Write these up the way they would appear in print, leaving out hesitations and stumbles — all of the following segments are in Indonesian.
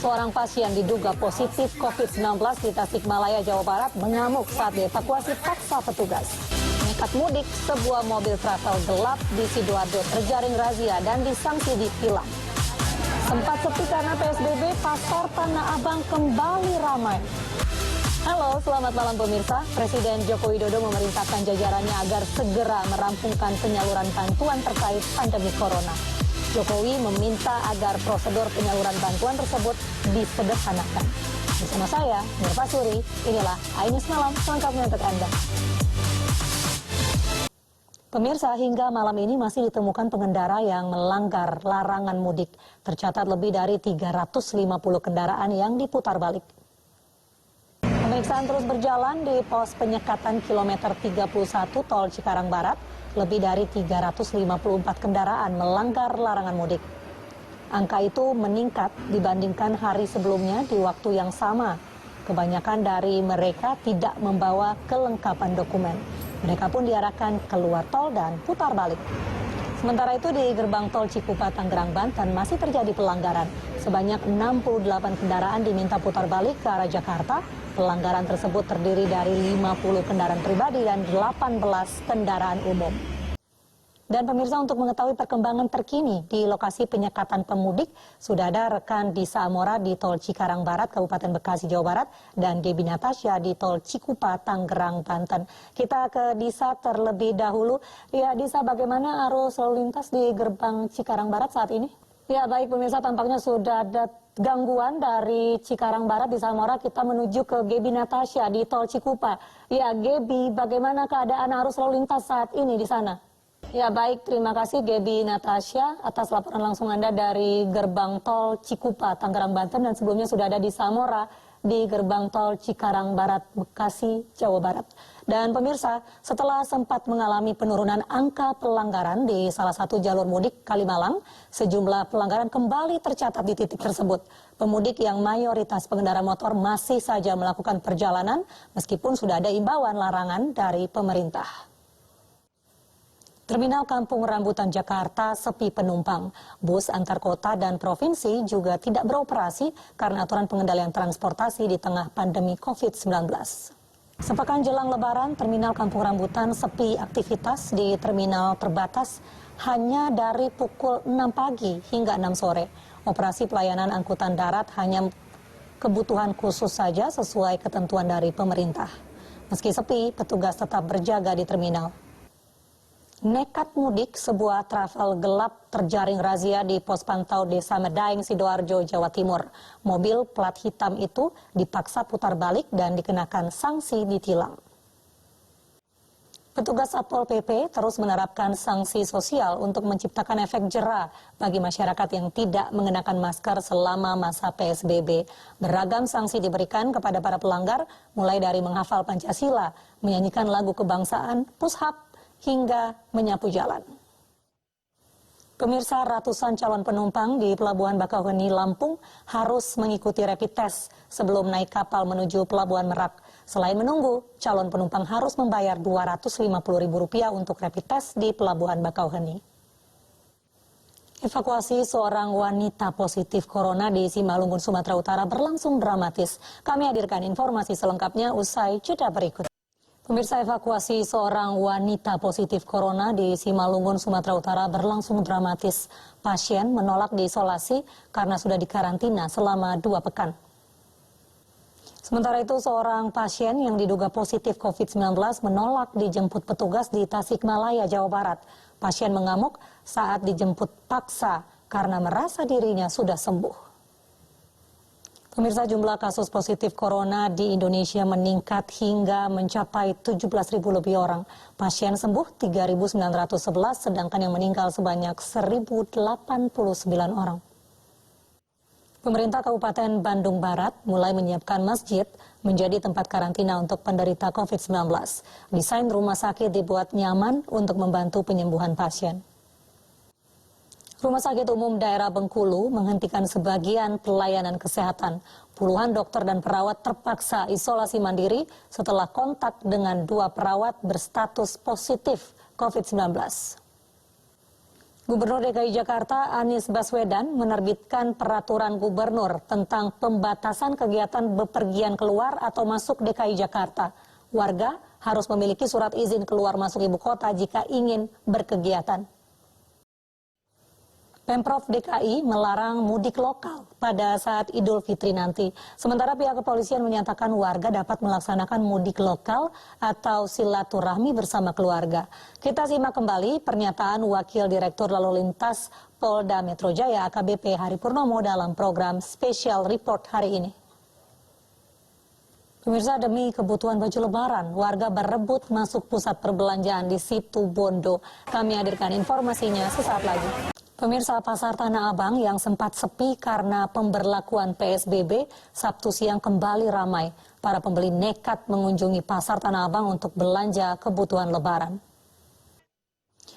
Seorang pasien diduga positif COVID-19 di Tasikmalaya, Jawa Barat mengamuk saat dievakuasi paksa petugas. Nekat mudik, sebuah mobil travel gelap di Sidoarjo terjaring razia dan disangsi ditilang. Sempat sepi karena PSBB, pasar Tanah Abang kembali ramai. Halo, selamat malam pemirsa. Presiden Joko Widodo memerintahkan jajarannya agar segera merampungkan penyaluran bantuan terkait pandemi corona. Jokowi meminta agar prosedur penyaluran bantuan tersebut disederhanakan. Bersama saya, Mirva Suri, inilah iNews Malam selengkapnya untuk Anda. Pemirsa, hingga malam ini masih ditemukan pengendara yang melanggar larangan mudik. Tercatat lebih dari 350 kendaraan yang diputar balik. Pemeriksaan terus berjalan di pos penyekatan kilometer 31 Tol Cikarang Barat. Lebih dari 354 kendaraan melanggar larangan mudik. Angka itu meningkat dibandingkan hari sebelumnya di waktu yang sama. Kebanyakan dari mereka tidak membawa kelengkapan dokumen. Mereka pun diarahkan keluar tol dan putar balik. Sementara itu di gerbang tol Cikupa, Tangerang, Banten masih terjadi pelanggaran. Sebanyak 68 kendaraan diminta putar balik ke arah Jakarta. Pelanggaran tersebut terdiri dari 50 kendaraan pribadi dan 18 kendaraan umum. Dan pemirsa, untuk mengetahui perkembangan terkini di lokasi penyekatan pemudik, sudah ada rekan Disa Amora di Tol Cikarang Barat, Kabupaten Bekasi, Jawa Barat, dan Debbie Natasha di Tol Cikupa, Tangerang, Banten. Kita ke Disa terlebih dahulu. Ya, Disa, bagaimana arus lalu lintas di gerbang Cikarang Barat saat ini? Ya, baik pemirsa, tampaknya sudah ada gangguan dari Cikarang Barat. Di Samora kita menuju ke Debbie Natasha di Tol Cikupa. Ya, Debbie, bagaimana keadaan arus lalu lintas saat ini di sana? Ya, baik, terima kasih Debbie Natasha atas laporan langsung Anda dari gerbang tol Cikupa, Tangerang, Banten, dan sebelumnya sudah ada di Samora di gerbang tol Cikarang Barat, Bekasi, Jawa Barat. Dan pemirsa, setelah sempat mengalami penurunan angka pelanggaran di salah satu jalur mudik Kalimalang, sejumlah pelanggaran kembali tercatat di titik tersebut. Pemudik yang mayoritas pengendara motor masih saja melakukan perjalanan meskipun sudah ada imbauan larangan dari pemerintah. Terminal Kampung Rambutan Jakarta sepi penumpang. Bus antar kota dan provinsi juga tidak beroperasi karena aturan pengendalian transportasi di tengah pandemi COVID-19. Sepekan jelang Lebaran, Terminal Kampung Rambutan sepi aktivitas di terminal terbatas hanya dari pukul 6 pagi hingga 6 sore. Operasi pelayanan angkutan darat hanya kebutuhan khusus saja sesuai ketentuan dari pemerintah. Meski sepi, petugas tetap berjaga di terminal. Nekat mudik, sebuah travel gelap terjaring razia di pos pantau Desa Medaeng, Sidoarjo, Jawa Timur. Mobil plat hitam itu dipaksa putar balik dan dikenakan sanksi ditilang. Petugas Satpol PP terus menerapkan sanksi sosial untuk menciptakan efek jera bagi masyarakat yang tidak mengenakan masker selama masa PSBB. Beragam sanksi diberikan kepada para pelanggar, mulai dari menghafal Pancasila, menyanyikan lagu kebangsaan, push-up, hingga menyapu jalan. Pemirsa, ratusan calon penumpang di Pelabuhan Bakauheni, Lampung harus mengikuti rapid test sebelum naik kapal menuju Pelabuhan Merak. Selain menunggu, calon penumpang harus membayar Rp250.000 untuk rapid test di Pelabuhan Bakauheni. Evakuasi seorang wanita positif corona di Simalungun, Sumatera Utara berlangsung dramatis. Kami hadirkan informasi selengkapnya usai jeda berikut. Pemirsa, evakuasi seorang wanita positif corona di Simalungun, Sumatera Utara berlangsung dramatis. Pasien menolak diisolasi karena sudah dikarantina selama 2 pekan. Sementara itu, seorang pasien yang diduga positif COVID-19 menolak dijemput petugas di Tasikmalaya, Jawa Barat. Pasien mengamuk saat dijemput paksa karena merasa dirinya sudah sembuh. Pemirsa, jumlah kasus positif corona di Indonesia meningkat hingga mencapai 17.000 lebih orang. Pasien sembuh 3.911, sedangkan yang meninggal sebanyak 1.089 orang. Pemerintah Kabupaten Bandung Barat mulai menyiapkan masjid menjadi tempat karantina untuk penderita COVID-19. Desain rumah sakit dibuat nyaman untuk membantu penyembuhan pasien. Rumah Sakit Umum Daerah Bengkulu menghentikan sebagian pelayanan kesehatan. Puluhan dokter dan perawat terpaksa isolasi mandiri setelah kontak dengan 2 perawat berstatus positif COVID-19. Gubernur DKI Jakarta Anies Baswedan menerbitkan peraturan gubernur tentang pembatasan kegiatan bepergian keluar atau masuk DKI Jakarta. Warga harus memiliki surat izin keluar masuk ibu kota jika ingin berkegiatan. Pemprov DKI melarang mudik lokal pada saat Idul Fitri nanti. Sementara pihak kepolisian menyatakan warga dapat melaksanakan mudik lokal atau silaturahmi bersama keluarga. Kita simak kembali pernyataan Wakil Direktur Lalu Lintas Polda Metro Jaya AKBP Hari Purnomo dalam program Special Report hari ini. Pemirsa, demi kebutuhan baju lebaran, warga berebut masuk pusat perbelanjaan di Situ Bondo. Kami hadirkan informasinya sesaat lagi. Pemirsa, pasar Tanah Abang yang sempat sepi karena pemberlakuan PSBB, Sabtu siang kembali ramai. Para pembeli nekat mengunjungi pasar Tanah Abang untuk belanja kebutuhan lebaran.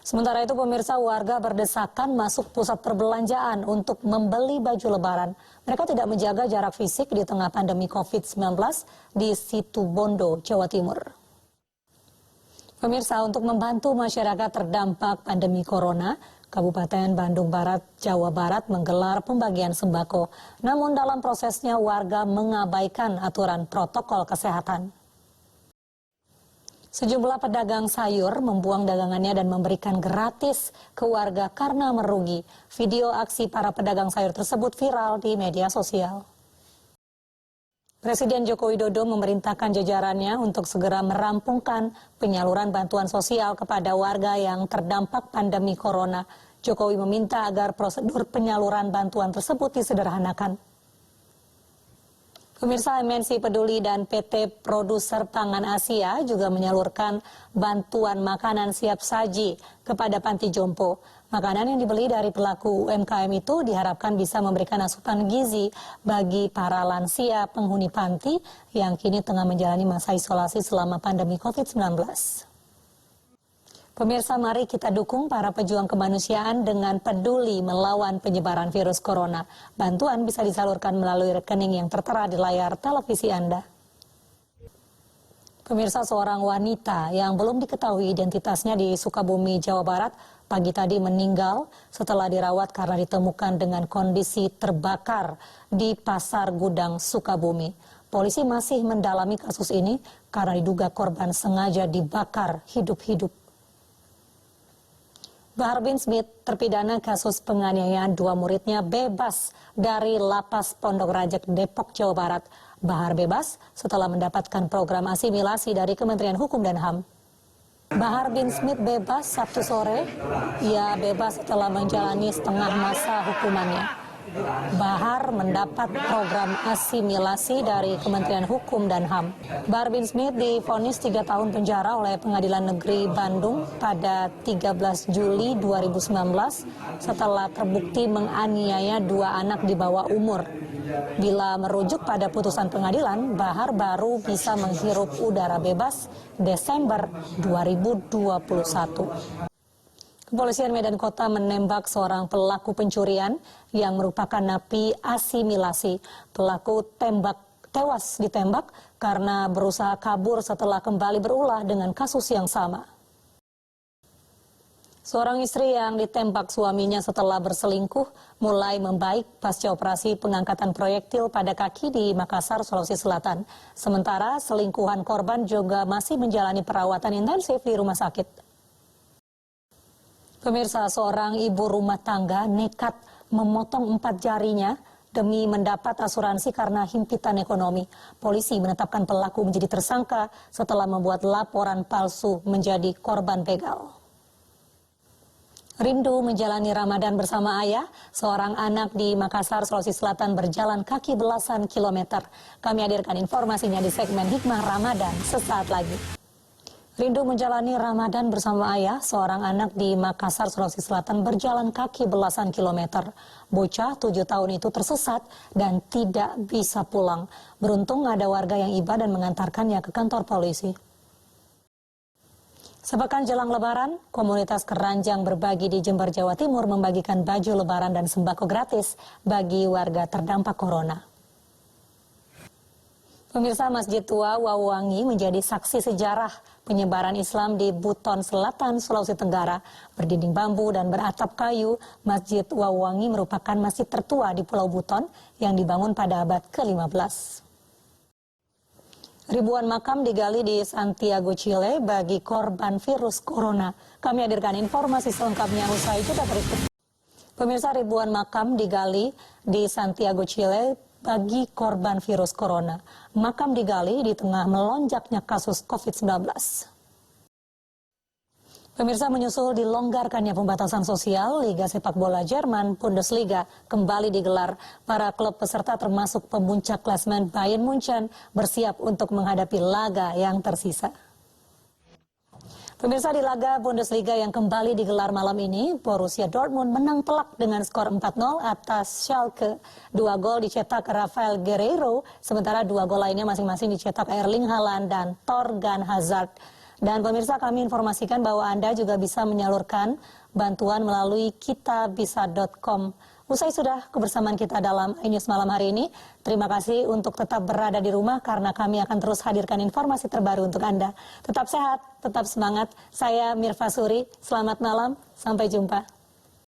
Sementara itu, pemirsa, warga berdesakan masuk pusat perbelanjaan untuk membeli baju lebaran. Mereka tidak menjaga jarak fisik di tengah pandemi COVID-19 di Situ Bondo, Jawa Timur. Pemirsa, untuk membantu masyarakat terdampak pandemi corona, Kabupaten Bandung Barat, Jawa Barat menggelar pembagian sembako. Namun dalam prosesnya warga mengabaikan aturan protokol kesehatan. Sejumlah pedagang sayur membuang dagangannya dan memberikan gratis ke warga karena merugi. Video aksi para pedagang sayur tersebut viral di media sosial. Presiden Joko Widodo memerintahkan jajarannya untuk segera merampungkan penyaluran bantuan sosial kepada warga yang terdampak pandemi corona. Jokowi meminta agar prosedur penyaluran bantuan tersebut disederhanakan. Pemirsa, MNC Peduli dan PT Produser Pangan Asia juga menyalurkan bantuan makanan siap saji kepada panti jompo. Makanan yang dibeli dari pelaku UMKM itu diharapkan bisa memberikan asupan gizi bagi para lansia penghuni panti yang kini tengah menjalani masa isolasi selama pandemi COVID-19. Pemirsa, mari kita dukung para pejuang kemanusiaan dengan peduli melawan penyebaran virus corona. Bantuan bisa disalurkan melalui rekening yang tertera di layar televisi Anda. Pemirsa, seorang wanita yang belum diketahui identitasnya di Sukabumi, Jawa Barat, pagi tadi meninggal setelah dirawat karena ditemukan dengan kondisi terbakar di Pasar Gudang Sukabumi. Polisi masih mendalami kasus ini karena diduga korban sengaja dibakar hidup-hidup. Bahar bin Smith, terpidana kasus penganiayaan dua muridnya, bebas dari Lapas Pondok Rajek, Depok, Jawa Barat. Bahar bebas setelah mendapatkan program asimilasi dari Kementerian Hukum dan HAM. Bahar bin Smith bebas Sabtu sore. Ia bebas setelah menjalani setengah masa hukumannya. Bahar mendapat program asimilasi dari Kementerian Hukum dan HAM. Bahar bin Smith divonis 3 tahun penjara oleh Pengadilan Negeri Bandung pada 13 Juli 2019 setelah terbukti menganiaya 2 anak di bawah umur. Bila merujuk pada putusan pengadilan, Bahar baru bisa menghirup udara bebas Desember 2021. Kepolisian Medan Kota menembak seorang pelaku pencurian yang merupakan napi asimilasi. Pelaku tewas ditembak karena berusaha kabur setelah kembali berulah dengan kasus yang sama. Seorang istri yang ditembak suaminya setelah berselingkuh mulai membaik pasca operasi pengangkatan proyektil pada kaki di Makassar, Sulawesi Selatan. Sementara selingkuhan korban juga masih menjalani perawatan intensif di rumah sakit. Pemirsa, seorang ibu rumah tangga nekat memotong 4 jarinya demi mendapat asuransi karena himpitan ekonomi. Polisi menetapkan pelaku menjadi tersangka setelah membuat laporan palsu menjadi korban begal. Rindu menjalani Ramadan bersama ayah, seorang anak di Makassar, Sulawesi Selatan berjalan kaki belasan kilometer. Kami hadirkan informasinya di segmen Hikmah Ramadan sesaat lagi. Rindu menjalani Ramadan bersama ayah, seorang anak di Makassar, Sulawesi Selatan berjalan kaki belasan kilometer. Bocah 7 tahun itu tersesat dan tidak bisa pulang. Beruntung ada warga yang iba dan mengantarkannya ke kantor polisi. Sepekan jelang Lebaran, komunitas Keranjang Berbagi di Jember, Jawa Timur membagikan baju Lebaran dan sembako gratis bagi warga terdampak corona. Pemirsa, Masjid Tua Wawangi menjadi saksi sejarah penyebaran Islam di Buton Selatan, Sulawesi Tenggara. Berdinding bambu dan beratap kayu, Masjid Wawangi merupakan masjid tertua di Pulau Buton yang dibangun pada abad ke-15. Ribuan makam digali di Santiago, Chile bagi korban virus corona. Kami hadirkan informasi selengkapnya usai jeda berikut. Pemirsa, ribuan makam digali di Santiago, Chile bagi korban virus corona. Makam digali di tengah melonjaknya kasus COVID-19. Pemirsa, menyusul dilonggarkannya pembatasan sosial, Liga Sepak Bola Jerman Bundesliga kembali digelar. Para klub peserta termasuk pemuncak klasemen Bayern Munchen bersiap untuk menghadapi laga yang tersisa. Pemirsa, di laga Bundesliga yang kembali digelar malam ini, Borussia Dortmund menang telak dengan skor 4-0 atas Schalke. 2 gol dicetak Rafael Guerreiro, sementara 2 gol lainnya masing-masing dicetak Erling Haaland dan Thorgan Hazard. Dan pemirsa, kami informasikan bahwa Anda juga bisa menyalurkan bantuan melalui kitabisa.com. Usai sudah kebersamaan kita dalam iNews malam hari ini. Terima kasih untuk tetap berada di rumah karena kami akan terus hadirkan informasi terbaru untuk Anda. Tetap sehat, tetap semangat. Saya Mirva Suri, selamat malam, sampai jumpa.